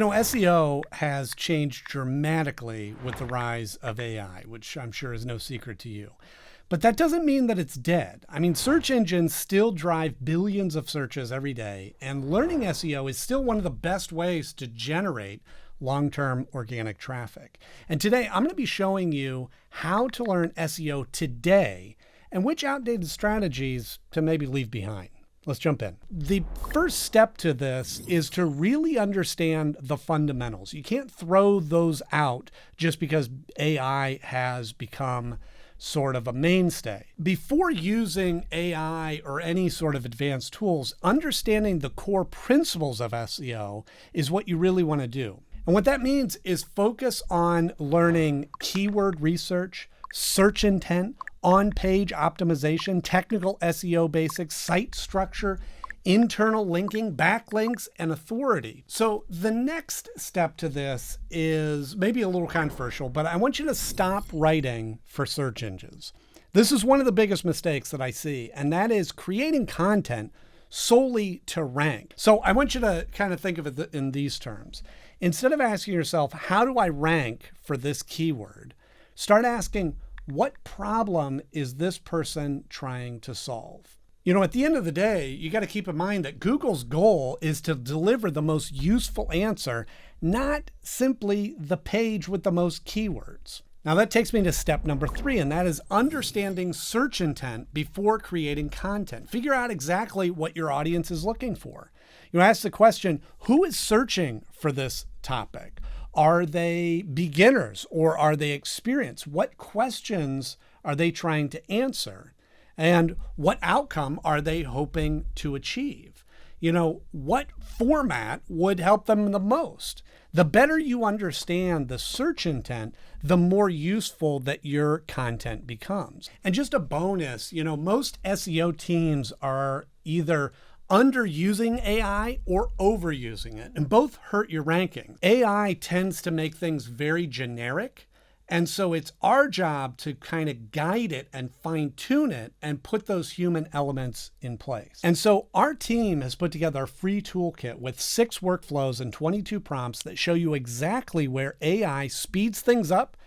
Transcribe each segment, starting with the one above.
SEO has changed dramatically with the rise of AI, which I'm sure is no secret to you. But that doesn't mean that it's dead. Search engines still drive billions of searches every day, and learning SEO is still one of the best ways to generate long-term organic traffic. And today, I'm going to be showing you how to learn SEO today and which outdated strategies to maybe leave behind. Let's jump in. The first step to this is to really understand the fundamentals. You can't throw those out just because AI has become sort of a mainstay. Before using AI or any sort of advanced tools, understanding the core principles of SEO is what you really want to do. And what that means is focus on learning keyword research, search intent, on-page optimization, technical SEO basics, site structure, internal linking, backlinks, and authority. So the next step to this is maybe a little controversial, but I want you to stop writing for search engines. This is one of the biggest mistakes that I see, and that is creating content solely to rank. So I want you to kind of think of it in these terms. Instead of asking yourself, how do I rank for this keyword? Start asking, what problem is this person trying to solve? At the end of the day, you got to keep in mind that Google's goal is to deliver the most useful answer, not simply the page with the most keywords. Now that takes me to step number 3, and that is understanding search intent before creating content. Figure out exactly what your audience is looking for. Ask the question, who is searching for this topic? Are they beginners or are they experienced? What questions are they trying to answer? And what outcome are they hoping to achieve? What format would help them the most? The better you understand the search intent, the more useful that your content becomes. And just a bonus, most SEO teams are either underusing AI or overusing it, and both hurt your ranking. AI tends to make things very generic, and so it's our job to kind of guide it and fine tune it and put those human elements in place. And so our team has put together a free toolkit with 6 workflows and 22 prompts that show you exactly where AI speeds things up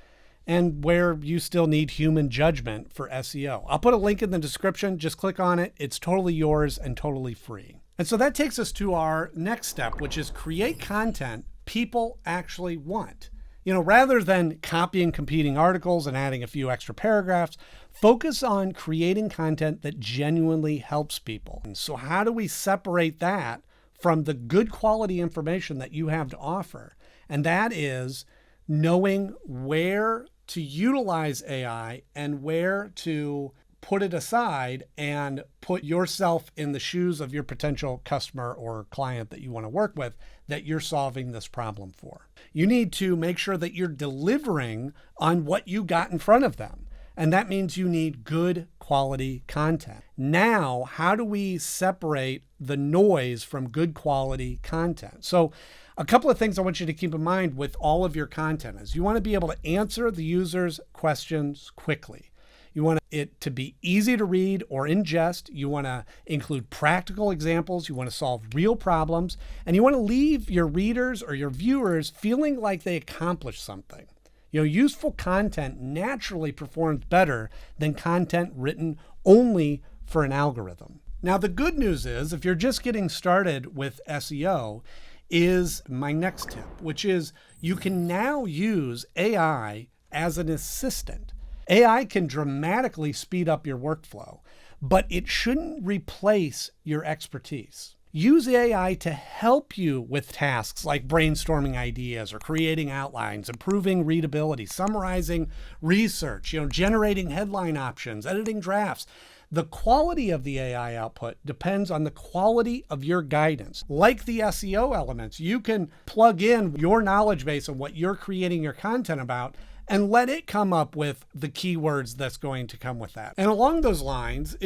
and where you still need human judgment for SEO. I'll put a link in the description. Just click on it. It's totally yours and totally free. And so that takes us to our next step, which is create content people actually want. Rather than copying competing articles and adding a few extra paragraphs, focus on creating content that genuinely helps people. And so how do we separate that from the good quality information that you have to offer? And that is knowing where to utilize AI and where to put it aside and put yourself in the shoes of your potential customer or client that you want to work with that you're solving this problem for. You need to make sure that you're delivering on what you got in front of them. And that means you need good quality content. Now, how do we separate the noise from good quality content? So a couple of things I want you to keep in mind with all of your content is you want to be able to answer the user's questions quickly. You want it to be easy to read or ingest. You want to include practical examples. You want to solve real problems. And you want to leave your readers or your viewers feeling like they accomplished something. Useful content naturally performs better than content written only for an algorithm. Now, the good news is if you're just getting started with SEO, is my next tip, which is you can now use AI as an assistant. AI can dramatically speed up your workflow, but it shouldn't replace your expertise. Use AI to help you with tasks like brainstorming ideas or creating outlines, improving readability, summarizing research, generating headline options, editing drafts. The quality of the AI output depends on the quality of your guidance. Like the SEO elements, you can plug in your knowledge base of what you're creating your content about and let it come up with the keywords that's going to come with that. And along those lines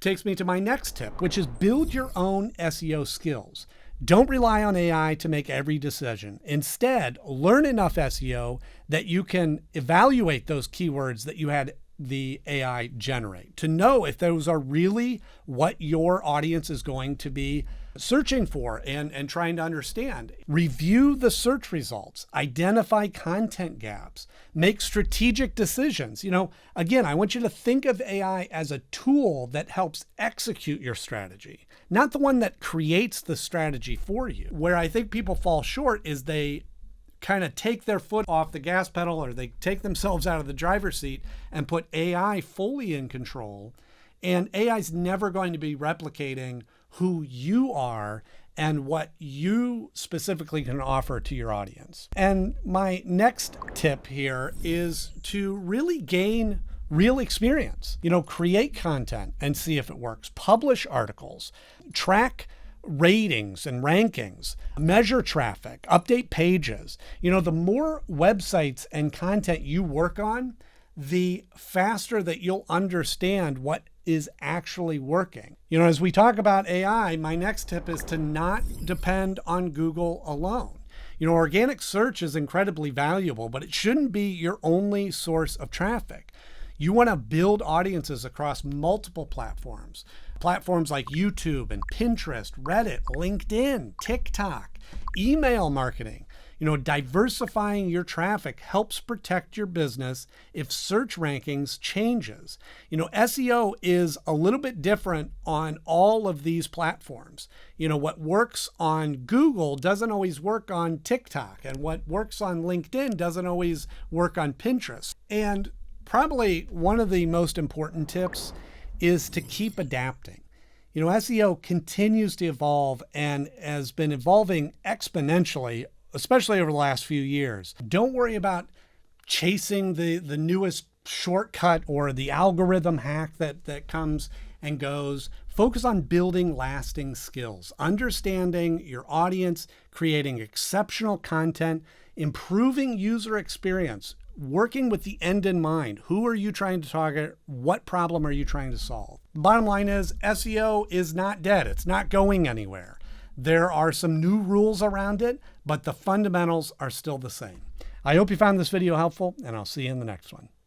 takes me to my next tip, which is build your own SEO skills. Don't rely on AI to make every decision. Instead, learn enough SEO that you can evaluate those keywords that you had the AI generate to know if those are really what your audience is going to be searching for and trying to understand. Review the search results, identify content gaps, make strategic decisions. Again, I want you to think of AI as a tool that helps execute your strategy, not the one that creates the strategy for you. Where I think people fall short is they kind of take their foot off the gas pedal, or they take themselves out of the driver's seat and put AI fully in control. And AI is never going to be replicating who you are and what you specifically can offer to your audience. And my next tip here is to really gain real experience. Create content and see if it works. Publish articles, track ratings and rankings, measure traffic, update pages. The more websites and content you work on, the faster that you'll understand what is actually working. As we talk about AI, my next tip is to not depend on Google alone. Organic search is incredibly valuable, but it shouldn't be your only source of traffic. You want to build audiences across multiple platforms like YouTube and Pinterest, Reddit, LinkedIn, TikTok, email marketing. Diversifying your traffic helps protect your business if search rankings changes. SEO is a little bit different on all of these platforms. What works on Google doesn't always work on TikTok, and what works on LinkedIn doesn't always work on Pinterest. And probably one of the most important tips is to keep adapting. SEO continues to evolve and has been evolving exponentially, especially over the last few years. Don't worry about chasing the newest shortcut or the algorithm hack that comes and goes. Focus on building lasting skills, understanding your audience, creating exceptional content, improving user experience, working with the end in mind. Who are you trying to target? What problem are you trying to solve? Bottom line is, SEO is not dead. It's not going anywhere. There are some new rules around it, but the fundamentals are still the same. I hope you found this video helpful, and I'll see you in the next one.